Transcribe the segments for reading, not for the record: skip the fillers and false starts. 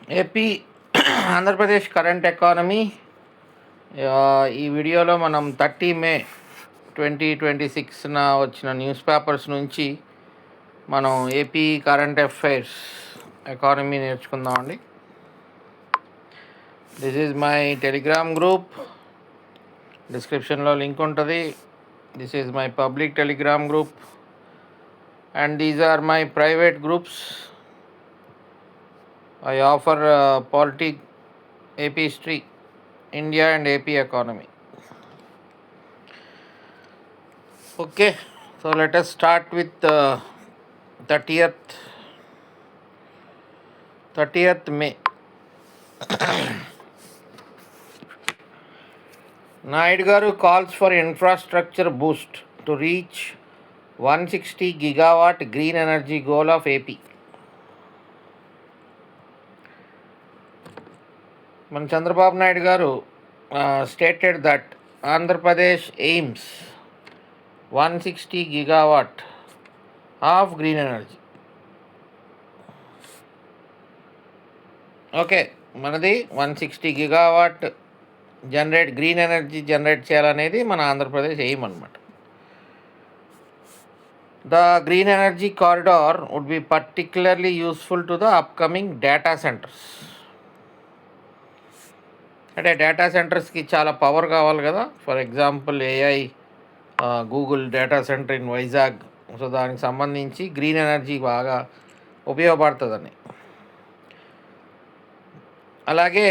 AP Andhra Pradesh current economy. ఈ వీడియోలో మనం 30 మే 2026న వచ్చిన న్యూస్ పేపర్స్ నుంచి మనం ఏపీ కరెంట్ అఫైర్స్ ఎకానమీ నేర్చుకుందామండి. This is my Telegram group, డిస్క్రిప్షన్లో లింక్ ఉంటుంది. This is my public Telegram group and these are my private groups. I offer politics, AP history, India and AP economy. Okay, so let us start with 30th May. Naidu Garu calls for infrastructure boost to reach 160 gigawatt green energy goal of AP. మన చంద్రబాబు నాయుడు గారు stated that Andhra Pradesh aims 160 gigawatt of green energy. Okay, మనది 160 gigawatt green energy generate చేయాలనేది మన Andhra Pradesh aim అనమాట. The green energy corridor would be particularly useful to the upcoming data centres. అంటే data సెంటర్స్కి చాలా power కావాలి కదా. For example AI Google data centre in Vizag. So దానికి సంబంధించి గ్రీన్ ఎనర్జీ బాగా ఉపయోగపడుతుందని. అలాగే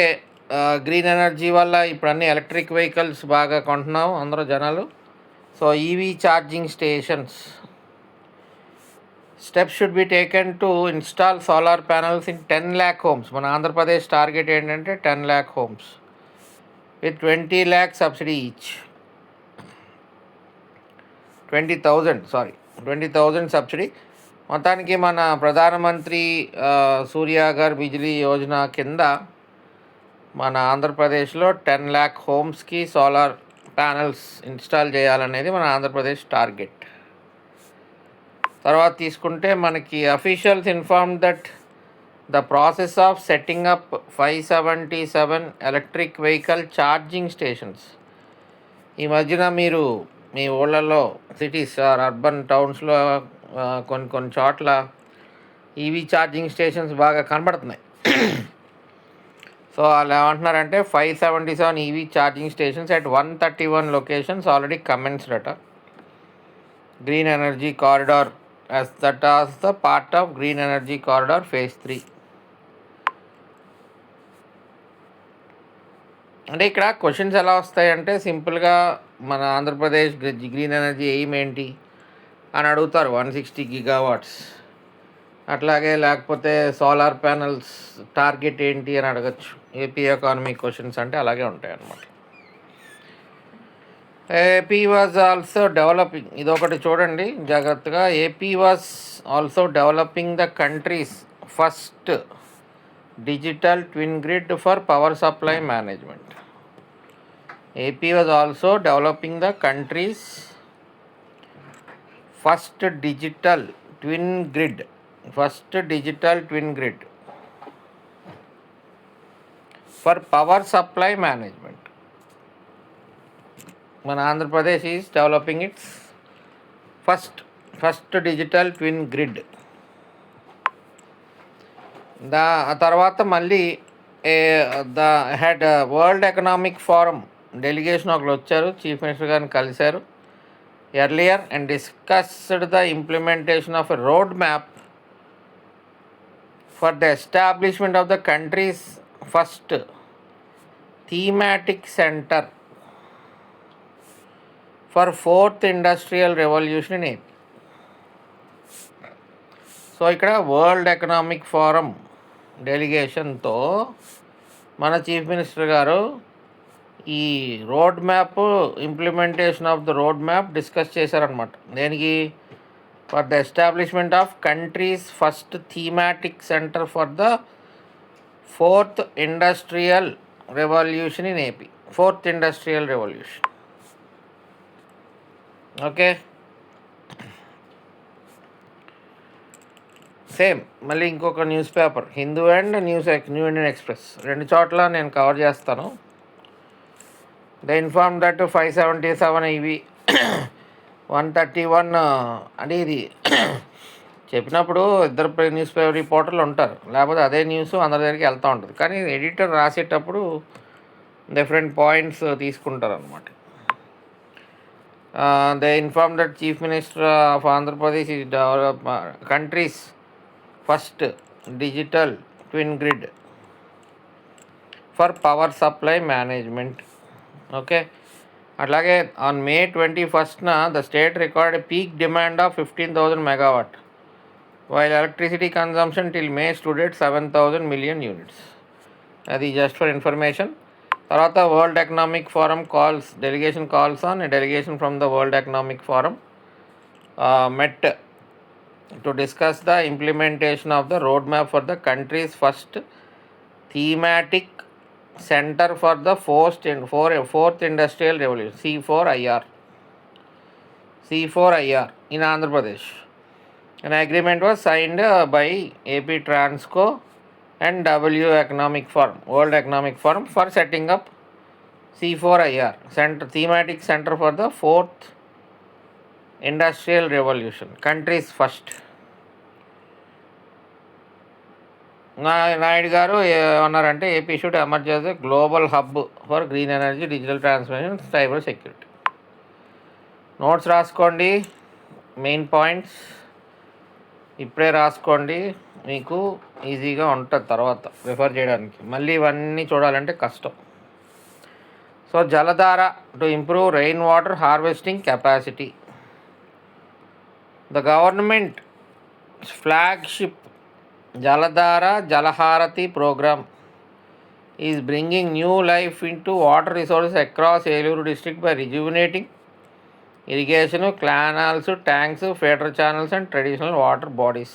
గ్రీన్ ఎనర్జీ వల్ల ఇప్పుడు అన్ని ఎలక్ట్రిక్ వెహికల్స్ బాగా కొంటున్నాం అందరూ జనాలు. So EV charging stations steps should be taken to install solar panels in 10 lakh homes. మన ఆంధ్రప్రదేశ్ టార్గెట్ ఏంటంటే 10 lakh homes with 20 lakh subsidy each. 20,000 subsidy. మొత్తానికి మన ప్రధానమంత్రి సూర్యాగర్ బిజిలీ యోజన కింద మన ఆంధ్రప్రదేశ్లో 10 lakh హోమ్స్కి సోలార్ ప్యానల్స్ ఇన్స్టాల్ చేయాలనేది మన ఆంధ్రప్రదేశ్ టార్గెట్. తర్వాత తీసుకుంటే మనకి officials inform that the process of setting up 577 electric vehicle charging stations. ఈ మధ్యన మీరు మీ ఊళ్ళల్లో సిటీస్ ఆర్ అర్బన్ టౌన్స్లో కొన్ని చోట్ల ఈవీ ఛార్జింగ్ స్టేషన్స్ బాగా కనబడుతున్నాయి. సో వాళ్ళు ఏమంటున్నారంటే 577 EV charging stations at 131 locations already commenced అట. Green energy corridor as the part of Green Energy Corridor Phase 3. అంటే ఇక్కడ క్వశ్చన్స్ ఎలా వస్తాయంటే సింపుల్గా మన ఆంధ్రప్రదేశ్ గ్రీన్ ఎనర్జీ ఎయిమ్ ఏంటి అని అడుగుతారు. 160 గిగావాట్స్. అట్లాగే లేకపోతే సోలార్ ప్యానల్స్ టార్గెట్ ఏంటి అని అడగచ్చు. ఏపీ ఎకానమీ క్వశ్చన్స్ అంటే అలాగే ఉంటాయి అన్నమాట. ఏపీ వాజ్ ఆల్సో డెవలపింగ్, ఇదొకటి చూడండి జాగ్రత్తగా. AP was also developing the country's first digital twin grid for power supply management. AP was also developing the country's first digital twin grid for power supply management. మన Andhra Pradesh is developing its first digital twin grid. తర్వాత మళ్ళీ the head world economic forum delegation ఒకరు వచ్చారు, chief minister గారిని కలిశారు earlier and discussed the implementation of a road map for the establishment of the country's first thematic centre for 4th industrial revolution in AP. So ఇక్కడ world economic forum డెలిగేషన్తో మన chief minister గారు ఈ road map implementation of the road map discuss చేశారనమాట. దేనికి? For the establishment of countries first thematic centre for the 4th industrial revolution in AP. 4th industrial revolution. Okay, same మళ్ళీ ఇంకొక news paper Hindu and new Indian express రెండు చోట్ల నేను cover చేస్తాను. The inform that 577 ఇవి 131 అంటే ఇది చెప్పినప్పుడు ఇద్దరు న్యూస్ పేపర్ రిపోర్టర్లు ఉంటారు, లేకపోతే అదే న్యూస్ అందరి దగ్గరికి వెళ్తూ ఉంటుంది. కానీ ఎడిటర్ రాసేటప్పుడు డిఫరెంట్ పాయింట్స్ తీసుకుంటారు అనమాట. They inform that chief minister of Andhra Pradesh is develop country's first digital twin grid for power supply management. Okay, అట్లాగే on May 21st the state record peak demand of 15,000 megawatt while electricity consumption till May stood at 7,000 million units. అది just for information. తర్వాత world economic forum delegation from the world economic forum met to discuss the implementation of the road map for the country's first thematic centre for the fourth industrial revolution C4IR in Andhra Pradesh. An agreement was signed by AP Transco and World Economic Forum for setting up C4IR thematic center for the fourth industrial revolution, countries first. Naidu గారు ఏమన్నారంటే AP should emerge as a global hub for green energy, digital transformation, cyber security. Notes రాసుకోండి, main points ఇప్పుడే రాసుకోండి, మీకు ఈజీగా ఉంటుంది తర్వాత refer చేయడానికి. మళ్ళీ ఇవన్నీ చూడాలంటే కష్టం. So Jaladhara to improve rain water harvesting capacity. The government flagship Jaladhara Jalharati program is bringing new life into water resources across Eluru district by rejuvenating irrigation, canals, tanks, feeder channels and traditional water bodies.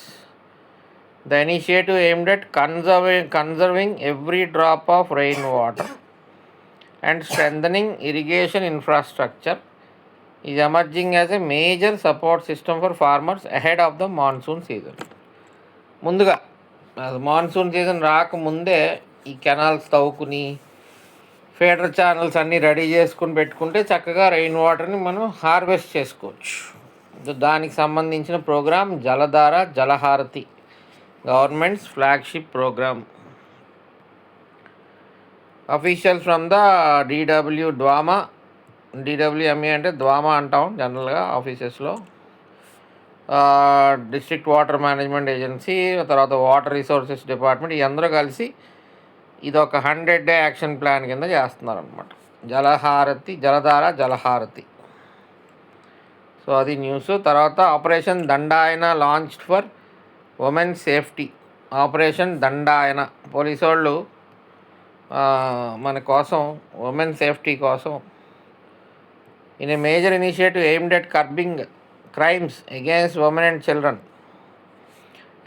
The initiative aimed at conserving every drop of rainwater and strengthening irrigation infrastructure is emerging as a major support system for farmers ahead of the monsoon season. ముందుగా monsoon season రాకముందే ఈ canals తవ్వుకుని feeder channels అన్నీ ready చేసుకుని పెట్టుకుంటే చక్కగా rain వాటర్ని మనం harvest చేసుకోవచ్చు. దానికి సంబంధించిన program Jaladhara Jalaharati, government's flagship program. Officials from the DWMA అంటే ద్వామా అంటాం జనరల్గా ఆఫీసెస్లో, డిస్ట్రిక్ట్ వాటర్ మేనేజ్మెంట్ ఏజెన్సీ, తర్వాత వాటర్ రిసోర్సెస్ డిపార్ట్మెంట్, ఈ అందరూ కలిసి ఇది ఒక 100-day యాక్షన్ ప్లాన్ కింద చేస్తున్నారనమాట. జలధార జలహారతి. సో అది న్యూస్. తర్వాత operation Dandayana launched for women safety. Operation Dandayana police వాళ్ళు మన కోసం ఉమెన్ సేఫ్టీ కోసం in a major initiative aimed at curbing crimes against women and children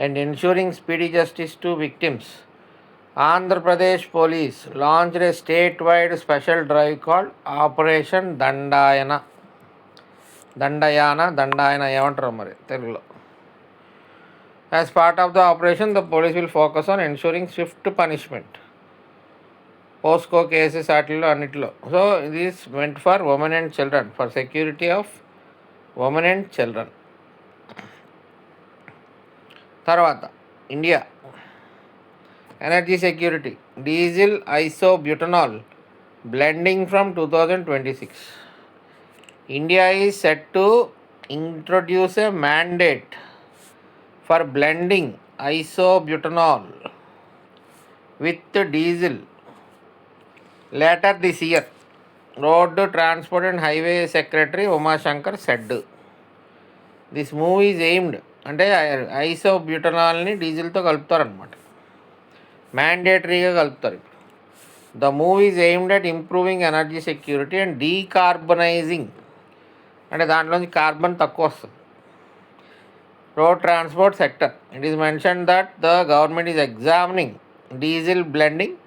and ensuring speedy justice to victims. Andhra Pradesh Police launched a statewide special drive called Operation Dandayana ఏమంటారు మరి తెలుగులో. As part of the operation, the police will focus on ensuring swift punishment. POSCO cases వాటిల్లో అన్నిటిలో. So this meant for women and children, for security of women and children. తర్వాత India energy security. Diesel isobutanol blending from 2026. India is set to introduce a mandate for blending isobutanol with diesel later this year. Road transport and highway secretary Umashankar said. This move is aimed అంటే ఐసోబ్యూటనాల్ని డీజిల్తో కలుపుతారనమాట, మ్యాండేటరీగా కలుపుతారు. The move is aimed at improving energy security and decarbonising అంటే దాంట్లోంచి carbon తక్కువ వస్తుంది. Road transport sector. It is mention that the government is examining diesel blending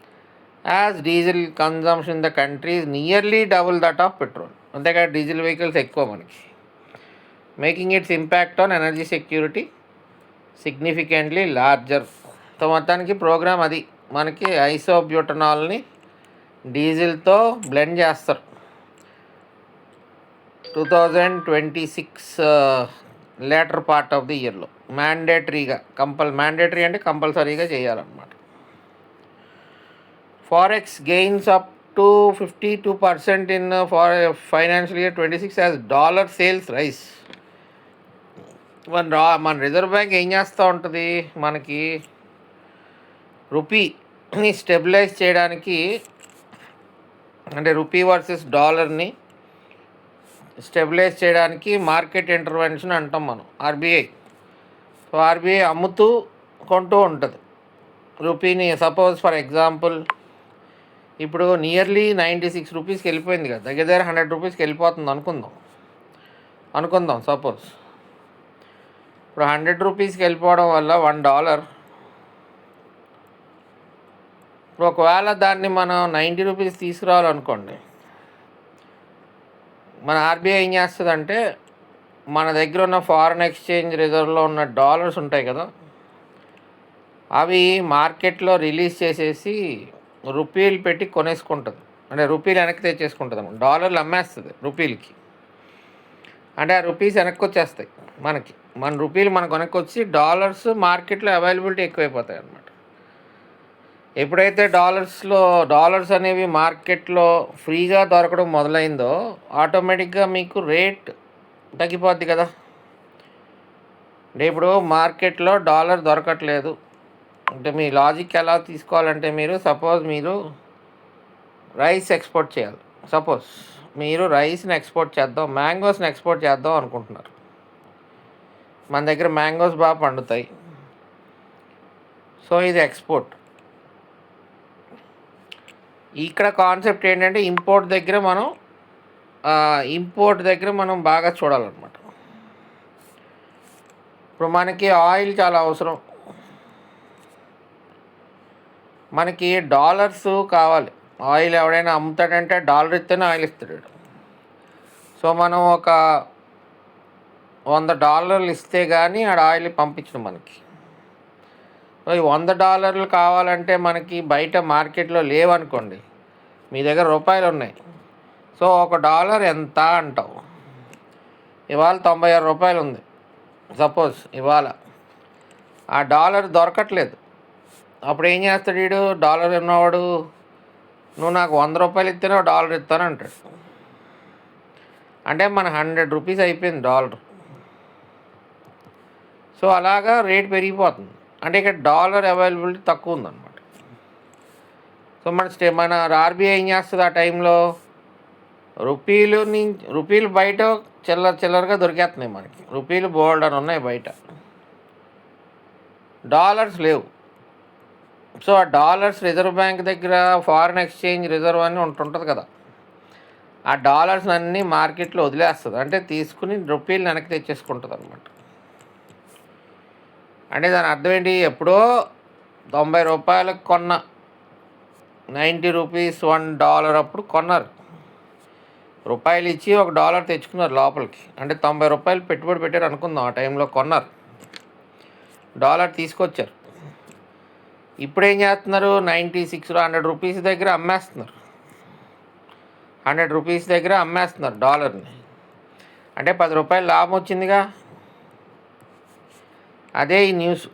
as diesel consumption in the country is nearly double that of petrol. అంతేకాదు diesel vehicles ఎక్కువ మనకి. Making it's impact on energy security significantly larger. So మొత్తానికి programme అది. మనకి ఐసోబ్యూటనాల్ని డీజిల్తో blend చేస్తారు 2026 later part of the ఇయర్లో మ్యాండేటరీగా. Mandatory అంటే కంపల్సరీగా చేయాలన్నమాట. Forex gains up to 52% in financial year 26 as dollar sales rice. మన రిజర్వ్ బ్యాంక్ ఏం చేస్తూ ఉంటుంది, మనకి రూపీని స్టెబిలైజ్ చేయడానికి, అంటే రూపీ వర్సెస్ డాలర్ని స్టెబిలైజ్ చేయడానికి మార్కెట్ ఇంటర్వెన్షన్ అంటాం మనం, ఆర్బీఐ. సో ఆర్బీఐ అమ్ముతూ కొంటూ ఉంటుంది రూపీని. సపోజ్ ఫర్ ఎగ్జాంపుల్ ఇప్పుడు నియర్లీ 96 రూపీస్కి వెళ్ళిపోయింది కదా, దగ్గర దగ్గర 100 రూపీస్కి వెళ్ళిపోతుంది అనుకుందాం. సపోజ్ ఇప్పుడు 100 రూపీస్కి వెళ్ళిపోవడం వల్ల $1. ఇప్పుడు ఒకవేళ దాన్ని మనం 90 రూపీస్ తీసుకురావాలనుకోండి, మన ఆర్బీఐ ఏం చేస్తుందంటే మన దగ్గర ఉన్న ఫారెన్ ఎక్స్చేంజ్ రిజర్వ్లో ఉన్న డాలర్స్ ఉంటాయి కదా, అవి మార్కెట్లో రిలీజ్ చేసేసి రూపీలు పెట్టి కొనేసుకుంటుంది. అంటే రూపీలు వెనక్కి తెచ్చేసుకుంటుంది అన్నమాట. డాలర్లు అమ్మేస్తుంది రూపీలకి. అంటే ఆ రూపీస్ వెనక్కి వచ్చేస్తాయి మన రూపీలు మనకు వెనక్కి వచ్చి డాలర్స్ మార్కెట్లో అవైలబిలిటీ ఎక్కువైపోతాయి అన్నమాట. ఎప్పుడైతే డాలర్స్ అనేవి మార్కెట్లో ఫ్రీగా దొరకడం మొదలైందో ఆటోమేటిక్గా మీకు రేట్ తగ్గిపోద్ది కదా. అంటే ఇప్పుడు మార్కెట్లో డాలర్ దొరకట్లేదు అంటే మీ లాజిక్ ఎలా తీసుకోవాలంటే, మీరు రైస్ ఎక్స్పోర్ట్ చేయాలి. సపోజ్ మీరు రైస్ని ఎక్స్పోర్ట్ చేద్దాం, మ్యాంగోస్ని ఎక్స్పోర్ట్ చేద్దాం అనుకుంటున్నారు. మన దగ్గర మ్యాంగోస్ బాగా పండుతాయి. సో ఇది ఎక్స్పోర్ట్. ఇక్కడ కాన్సెప్ట్ ఏంటంటే ఇంపోర్ట్ దగ్గర మనం బాగా చూడాలన్నమాట. ఇప్పుడు మనకి ఆయిల్ చాలా అవసరం, మనకి డాలర్స్ కావాలి. ఆయిల్ ఎవడైనా అమ్ముతాడంటే డాలర్ ఇస్తేనే ఆయిల్ ఇస్తాడు. సో మనం ఒక $100 ఇస్తే కానీ ఆడ ఆయిల్ పంపించడం మనకి. సో ఈ $100 కావాలంటే మనకి బయట మార్కెట్లో లేవనుకోండి, మీ దగ్గర రూపాయలు ఉన్నాయి. సో $1 ఎంత అంటావు, ఇవాళ 96 రూపాయలు ఉంది సపోజ్. ఇవాళ ఆ డాలర్ దొరకట్లేదు. అప్పుడు ఏం చేస్తాడు వీడు, డాలర్ ఉన్నవాడు, నువ్వు నాకు 100 రూపాయలు ఇస్తేనే $1 ఇస్తాను అంటాడు. అంటే మన 100 రూపీస్ అయిపోయింది డాలర్. సో అలాగా రేట్ పెరిగిపోతుంది. అంటే ఇక్కడ డాలర్ అవైలబిలిటీ తక్కువ ఉందన్నమాట. సో మన ఆర్బీఐ ఏం చేస్తుంది ఆ టైంలో, రూపీలు బయట చిల్లరగా దొరికేస్తున్నాయి మనకి. రూపీలు బోల్డ్ అని ఉన్నాయి బయట, డాలర్స్ లేవు. సో ఆ డాలర్స్ రిజర్వ్ బ్యాంక్ దగ్గర ఫారిన్ ఎక్స్చేంజ్ రిజర్వ్ అని ఉంటుంటుంది కదా, ఆ డాలర్స్ అన్నీ మార్కెట్లో వదిలేస్తుంది. అంటే తీసుకుని రూపీలు వెనక్కి తెచ్చేసుకుంటుంది అనమాట. అంటే దాని అర్థం ఏంటి, ఎప్పుడో 90 రూపాయలకు కొన్న 90 రూపీస్ $1 అప్పుడు కొన్నారు, రూపాయలు ఇచ్చి $1 తెచ్చుకున్నారు లోపలికి. అంటే 90 రూపాయలు పెట్టుబడి పెట్టారు అనుకుందాం, ఆ టైంలో కొన్నారు, డాలర్ తీసుకొచ్చారు. ఇప్పుడు ఏం చేస్తున్నారు, 96 100 రూపీస్ దగ్గర అమ్మేస్తున్నారు, 100 రూపీస్ దగ్గర అమ్మేస్తున్నారు డాలర్ని. అంటే 10 రూపాయలు లాభం వచ్చిందిగా. అదే ఈ news.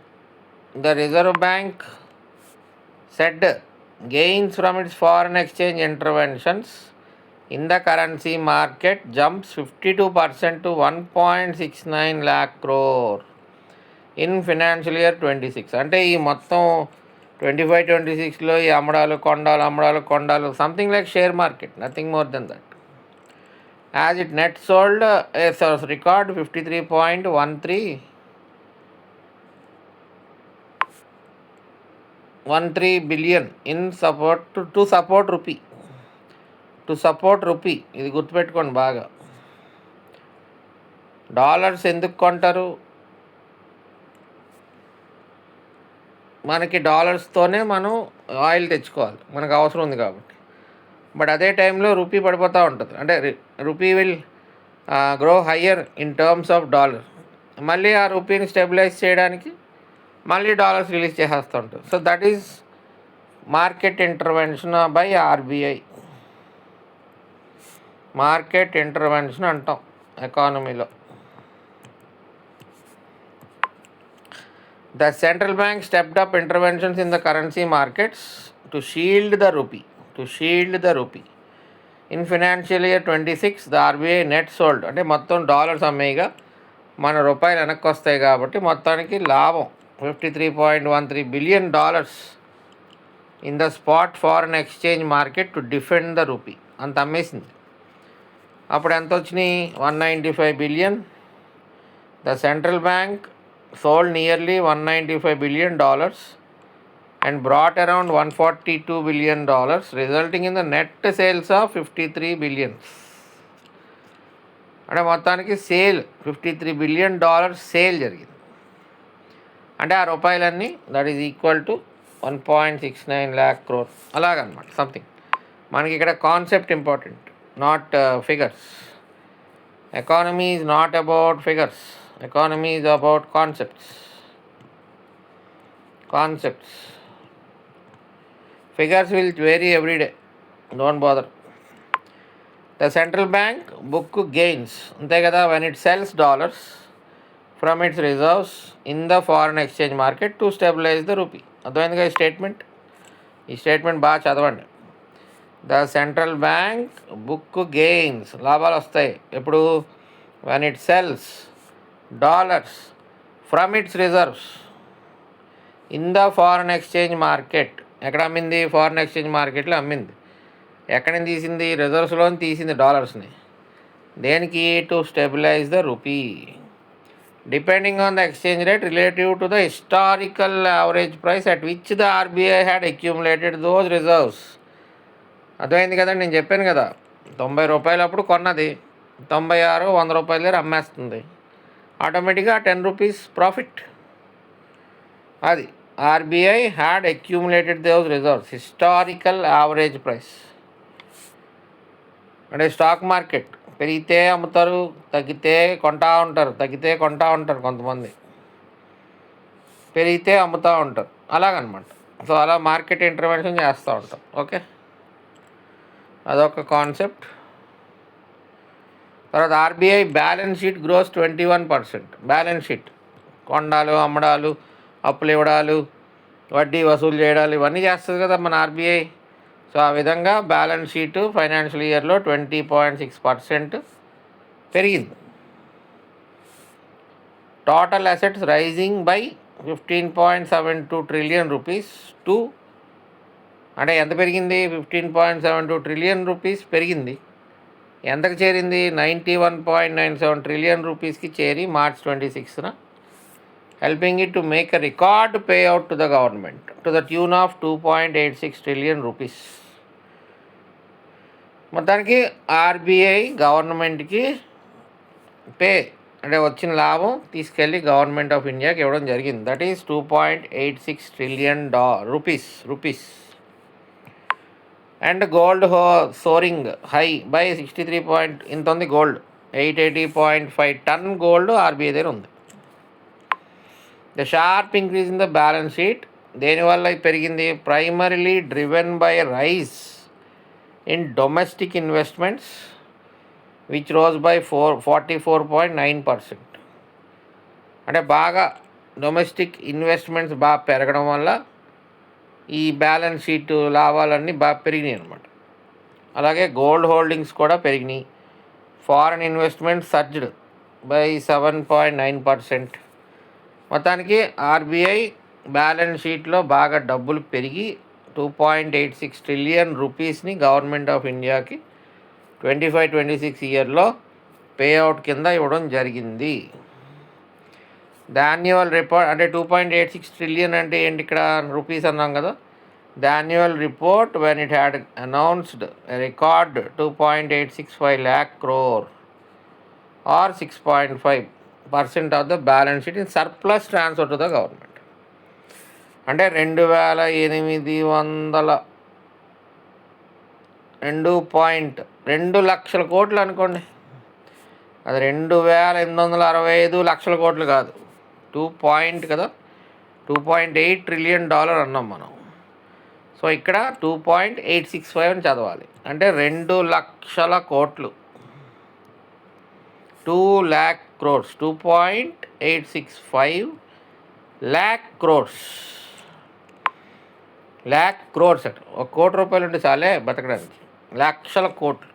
The reserve bank said gains from its foreign exchange interventions in the currency market jumps 52% to 1.69 lakh crore in financial year 26. అంటే ఈ మొత్తం 25-26లో ఈ అమ్మడాలు కొండాలు something like share market, nothing more than that. As it net sold record 53.13 billion in support rupee. ఇది గుర్తుపెట్టుకోండి బాగా. డాలర్స్ ఎందుకు కొంటారు, మనకి డాలర్స్తోనే మనం ఆయిల్ తెచ్చుకోవాలి, మనకు అవసరం ఉంది కాబట్టి. బట్ అదే టైంలో రూపీ పడిపోతూ ఉంటుంది. అంటే rupee will grow higher in terms of dollar. మళ్ళీ ఆ రూపీని స్టెబిలైజ్ చేయడానికి మళ్ళీ డాలర్స్ రిలీజ్ చేసేస్తూ ఉంటుంది. So that is market intervention by RBI. Market intervention అంటాం ఎకానమీలో. The central bank stepped up interventions in the currency markets to shield the rupee. In financial year 26, the RBI net sold, అంటే మొత్తం dollars అమ్మేయగా మన రూపాయలు వెనక్కి వస్తాయి కాబట్టి మొత్తానికి లాభం $53.13 billion in the spot foreign exchange market to defend the rupee. అంత అమ్మేసింది. అప్పుడు ఎంత వచ్చినాయి? $195 billion. The central bank sold nearly $195 billion and brought around $142 billion, resulting in the net sales of $53 billion. అంటే మొత్తానికి సేల్ $53 billion సేల్ జరిగింది. అంటే ఆ రూపాయలన్నీ that is equal to 1.69 lakh crore అలాగనమాట సంథింగ్. మనకి ఇక్కడ concept important, not figures. Economy is not about figures. Economy is about concepts. Figures will vary every day. Don't bother. The central bank book gains. అంతే కదా, when it sells dollars from its reserves in the foreign exchange market to stabilize the rupee. అర్థమైంది కదా ఈ statement బాగా చదవండి. The central bank book gains, లాభాలు వస్తాయి ఎప్పుడు? when it sells dollars from its reserves in the foreign exchange market. ఎక్కడ అమ్మింది? ఫారెన్ ఎక్స్చేంజ్ మార్కెట్లో అమ్మింది. ఎక్కడి నుంచి తీసింది? రిజర్వ్స్లో తీసింది డాలర్స్ని. దేనికి? To stabilize the rupee depending on the exchange rate relative to the historical average price at which the RBI had accumulated those reserves. అర్థమైంది కదండి, నేను చెప్పాను కదా, 90 రూపాయలు అప్పుడు కొన్నది 96, 100 రూపాయల దగ్గర అమ్మేస్తుంది. ఆటోమేటిక్గా 10 రూపీస్ ప్రాఫిట్. అది RBI had accumulated those reserves, historical average price. అంటే స్టాక్ మార్కెట్ పెరిగితే అమ్ముతారు, తగ్గితే కొంటా ఉంటారు కొంతమంది, పెరిగితే అమ్ముతూ ఉంటారు, అలాగనమాట. సో అలా మార్కెట్ ఇంటర్వెన్షన్ చేస్తూ ఉంటాం. ఓకే, అదొక కాన్సెప్ట్. తర్వాత RBI balance sheet grows 21%. Balance sheet, కొండాలు అమ్మడాలు, అప్పులు ఇవ్వడాలు, వడ్డీ వసూలు చేయడాలు, ఇవన్నీ చేస్తుంది కదా మన ఆర్బీఐ. సో ఆ విధంగా బ్యాలెన్స్ షీట్ ఫైనాన్షియల్ ఇయర్లో 20.6% పెరిగింది. Total assets rising by 15.72 trillion rupees to, అంటే ఎంత పెరిగింది? 15.72 trillion rupees పెరిగింది. ఎంతకు చేరింది? 91.97 trillion rupeesకి చేరి March 26న, helping it to make a record payout to the government to the tune of 2.86 trillion rupees. మొత్తానికి ఆర్బీఐ గవర్నమెంట్కి అంటే వచ్చిన లాభం తీసుకెళ్ళి గవర్నమెంట్ ఆఫ్ ఇండియాకి ఇవ్వడం జరిగింది. That is 2.86 trillion rupees. And gold soaring hi bye 63 ఇంత ఉంది గోల్డ్, 880.5 ton గోల్డ్ ఆర్బీఐ దగ్గర ఉంది. The sharp increase in the balance sheet, దేనివల్ల పెరిగింది? Primarily driven by rise in domestic investments which rose by 44.9%. అంటే బాగా డొమెస్టిక్ ఇన్వెస్ట్మెంట్స్ బాగా పెరగడం వల్ల ఈ బ్యాలెన్స్ షీట్ లాభాలన్నీ బాగా పెరిగినాయి అనమాట. అలాగే గోల్డ్ హోల్డింగ్స్ కూడా పెరిగినాయి. Foreign investment surged by 7.9%. మొత్తానికి ఆర్బీఐ బ్యాలెన్స్ షీట్లో బాగా డబ్బులు పెరిగి 2.86 trillion రూపీస్ని గవర్నమెంట్ ఆఫ్ ఇండియాకి 25-26 ఇయర్లో పేఅవుట్ కింద ఇవ్వడం జరిగింది. ద యాన్యువల్ రిపోర్ట్, అంటే 2.86 trillion అంటే ఏంటి? ఇక్కడ రూపీస్ అన్నాం కదా. The annual report when it had announced record 2.865 lakh crore or 6.5% of the balance sheet in surplus transfer to the government. అంటే 2,2 లక్షల కోట్లు అనుకోండి. అది 2,865 లక్షల కోట్లు కాదు, 2 కదా, $2.8 ట్రిలియన్ అన్నాం మనం. సో ఇక్కడ 2.865 అని చదవాలి. అంటే 2,00,000 కోట్లు, 2,00,000 crores, 2.865 lakh crores. lakh crores అట. ₹1,00,00,000 ఉంటే చాలే బతకడానికి. లక్షల కోట్లు,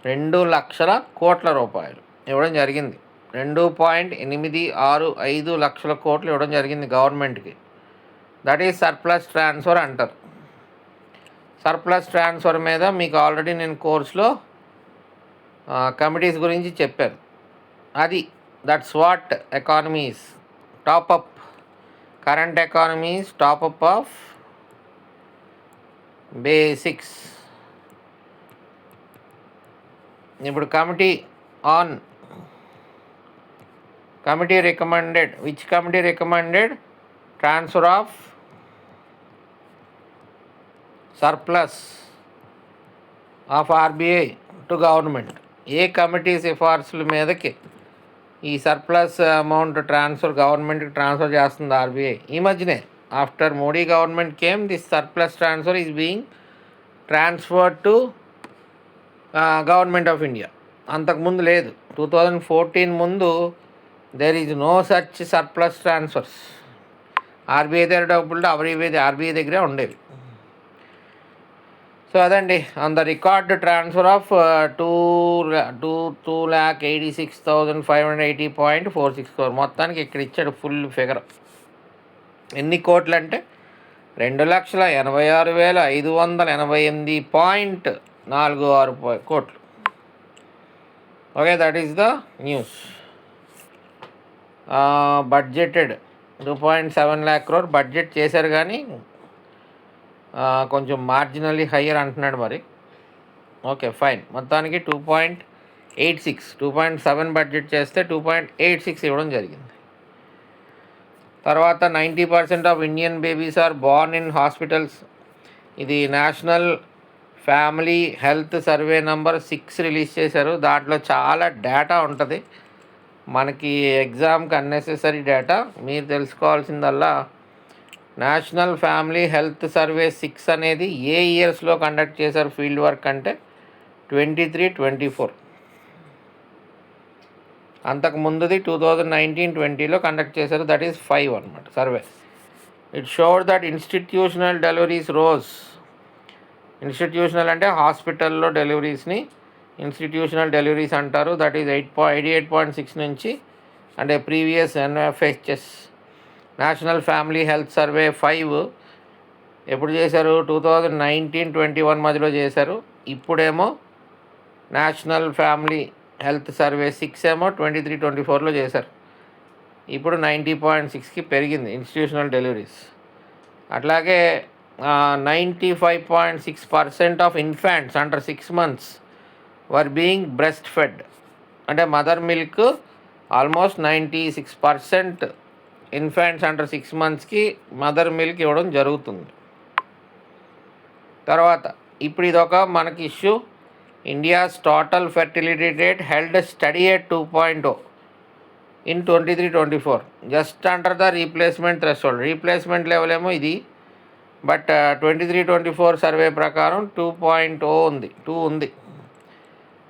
2,00,000 కోట్ల రూపాయలు ఇవ్వడం జరిగింది. 2.865 లక్షల కోట్లు ఇవ్వడం జరిగింది గవర్నమెంట్కి. దట్ ఈజ్ సర్ప్లస్ ట్రాన్స్ఫర్ అంటారు. సర్ప్లస్ ట్రాన్స్ఫర్ మీద మీకు ఆల్రెడీ నేను కోర్సులో కమిటీస్ గురించి చెప్పాను. అది that's what economy's top up, current economy's top up of basics. ఇప్పుడు committee recommended, which committee recommended transfer of surplus of RBI to government. ఏ కమిటీ సిఫార్సుల మీదకి ఈ సర్ప్లస్ అమౌంట్ గవర్నమెంట్కి ట్రాన్స్ఫర్ చేస్తుంది ఆర్బీఐ? ఈ మధ్యనే after Modi government came, this surplus transfer is being transferred to government of India. అంతకుముందు లేదు. 2014 ముందు there is no such surplus transfers. RBI దగ్గర డబ్బులు ఆర్బీఐ దగ్గరే ఉండేవి. సో అదండి, on the record transfer of 2,86,580.46 crore. మొత్తానికి ఇక్కడ ఇచ్చాడు ఫుల్ ఫిగర్. ఎన్ని కోట్లు అంటే 2,86,588.46 కోట్లు. Okay, that is the news. Budgeted 2.7 lakh crore budget చేశారు, కానీ కొంచెం మార్జినల్లీ హయ్యర్ అంటున్నాడు మరి. Okay fine. మొత్తానికి 2.7 బడ్జెట్ చేస్తే 2.86 ఇవ్వడం జరిగింది. తర్వాత 90% of Indian babies are born in hospitals. ఇది national family health survey number 6 release చేశారు. దాంట్లో చాలా డేటా ఉంటుంది, మనకి ఎగ్జామ్కి అన్నెసెసరీ డేటా. మీరు తెలుసుకోవాల్సిందల్లా నేషనల్ ఫ్యామిలీ హెల్త్ సర్వే 6 అనేది ఏ ఇయర్స్లో కండక్ట్ చేశారు ఫీల్డ్ వర్క్ అంటే 23-24. అంతకుముందుది 2019-20లో కండక్ట్ చేశారు. దట్ ఈస్ 5 అనమాట survey. It showed that institutional deliveries rose. Institutional అంటే హాస్పిటల్లో డెలివరీస్ని ఇన్స్టిట్యూషనల్ డెలివరీస్ అంటారు. దట్ ఈజ్ 88.6 నుంచి, అంటే previous NFHS national family health survey 5 ఎప్పుడు చేశారు? 2019-21 మధ్యలో చేశారు. ఇప్పుడేమో నేషనల్ ఫ్యామిలీ హెల్త్ సర్వే 6 ఏమో 23-24లో చేశారు. ఇప్పుడు 90.6కి పెరిగింది ఇన్స్టిట్యూషనల్ డెలివరీస్. అట్లాగే 95.6% of infants under 6 months were being breast fed. అంటే mother milk almost 96% infants under 6 monthsకి మదర్ మిల్క్ ఇవ్వడం జరుగుతుంది. తర్వాత ఇప్పుడు ఇదొక మనకి issue. India's total fertility rate held steady at 2.0 in 23-24, just under the replacement threshold. Replacement level ఏమో ఇది, బట్ 23-24 సర్వే ప్రకారం 2.0 ఉంది, 2 ఉంది.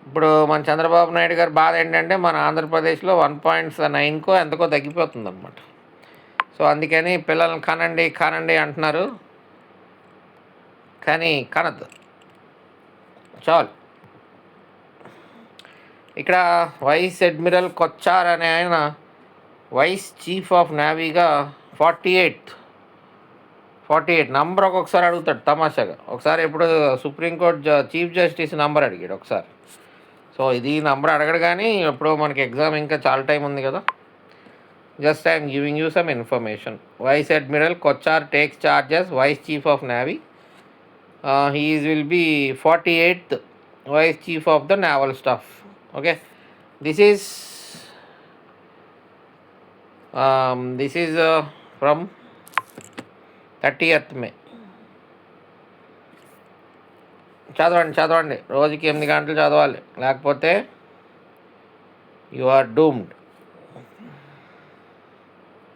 ఇప్పుడు మన చంద్రబాబు నాయుడు గారి బాధ ఏంటంటే మన ఆంధ్రప్రదేశ్లో 1.9కో ఎంతకో తగ్గిపోతుంది అనమాట. సో అందుకని పిల్లల్ని కనండి అంటున్నారు, కానీ కనద్దు చాలు. ఇక్కడ వైస్ అడ్మిరల్ కొచ్చార్ అనే ఆయన వైస్ చీఫ్ ఆఫ్ నేవీగా 48 నంబర్ ఒక్కొక్కసారి అడుగుతాడు తమాషాగా. ఒకసారి ఎప్పుడు సుప్రీంకోర్టు చీఫ్ జస్టిస్ నంబర్ అడిగాడు ఒకసారి. సో ఇది నంబర్ అడగడు, కానీ ఎప్పుడో మనకి ఎగ్జామ్ ఇంకా చాలా టైం ఉంది కదా. Just I'm giving you some information. Vice admiral Kochhar takes charges vice chief of navy. He will be 48th vice chief of the naval staff. Okay, this is from 30th May. చదవండి రోజుకి 8 గంటలు చదవాలి, లేకపోతే you are doomed.